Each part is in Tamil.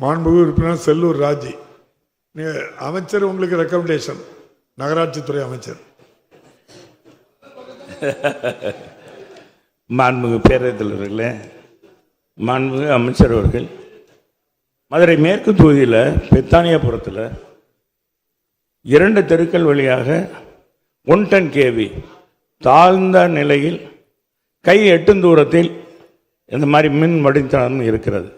மாண்புமிகு உறுப்பினர் செல்லூர் ராஜி, அமைச்சர் உங்களுக்கு ரெக்கமெண்டேஷன், நகராட்சித்துறை அமைச்சர். மாண்புமிகு பேரவைத் தலைவர்களே, மாண்புமிகு அமைச்சர் அவர்கள், மதுரை மேற்கு தொகுதியில் பெத்தானியாபுரத்தில் 2 தெருக்கள் வழியாக 110 kV தாழ்ந்த நிலையில் கை எட்டும் தூரத்தில் இந்த மாதிரி மின் வடித்தளம் இருக்கிறது.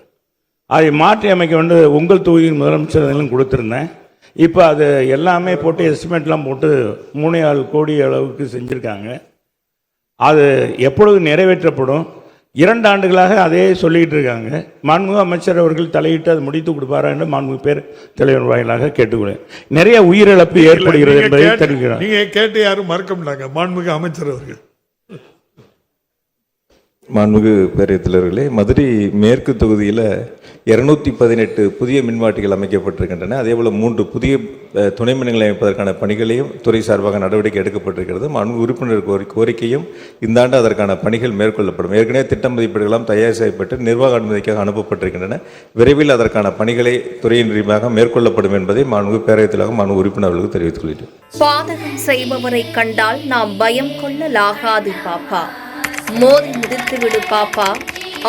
அதை மாற்றி அமைக்க வந்து உங்கள் தொகுதியின் முதலமைச்சர்களும் கொடுத்துருந்தேன். இப்போ அது எல்லாமே போட்டு எஸ்டிமேட்லாம் போட்டு 3.4 கோடி அளவுக்கு செஞ்சுருக்காங்க. அது எப்பொழுது நிறைவேற்றப்படும்? 2 ஆண்டுகளாக அதே சொல்லிக்கிட்டு இருக்காங்க. மாண்புமிகு அமைச்சர் அவர்கள் தலையிட்டு அதை முடித்து கொடுப்பாரா என்று மாண்புமிகு பேர் தலைவர் வாயிலாக கேட்டுக்கொள்கிறேன். நிறைய உயிரிழப்பு ஏற்படுகிறது என்பதை தெரிவிக்கிறார். நீங்கள் கேட்டு யாரும் மறக்க மாட்டாங்க. மாண்புமிகு அமைச்சர் அவர்கள். மாண்புமிகு பேரவைத் தலைவர்களே, மதுரை மேற்கு தொகுதியில் 218 புதிய மின்வாட்டிகள் அமைக்கப்பட்டிருக்கின்றன. அதேபோல் 3 புதிய துணை மின்நிலையங்களை அமைப்பதற்கான பணிகளையும் துறை சார்பாக நடவடிக்கை எடுக்கப்பட்டிருக்கிறது. மாண்புமிகு உறுப்பினர் கோரிக்கையும் இந்த ஆண்டு அதற்கான பணிகள் மேற்கொள்ளப்படும். ஏற்கனவே திட்ட மதிப்பீடுகளும் தயார் செய்யப்பட்டு நிர்வாக அனுமதிக்காக அனுப்பப்பட்டிருக்கின்றன. விரைவில் அதற்கான பணிகளை துறையின் ரீதியாக மேற்கொள்ளப்படும் என்பதை மாண்புமிகு பேரவைத் தலைவர் மாண்புமிகு உறுப்பினர்களுக்கு தெரிவித்துக் கொள்கிறேன். பாதகம் செய்பவரை கண்டால் நாம் பயம் கொள்ளலாகாது பாப்பா, மோதி மிதித்து விடு பாப்பா,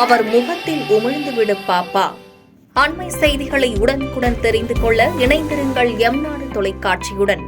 அவர் முகத்தில் உமிழ்ந்து விடு பாப்பா. அண்மை செய்திகளை உடனுக்குடன் தெரிந்து கொள்ள இணைந்திருங்கள் எம் நாடு தொலைக்காட்சியுடன்.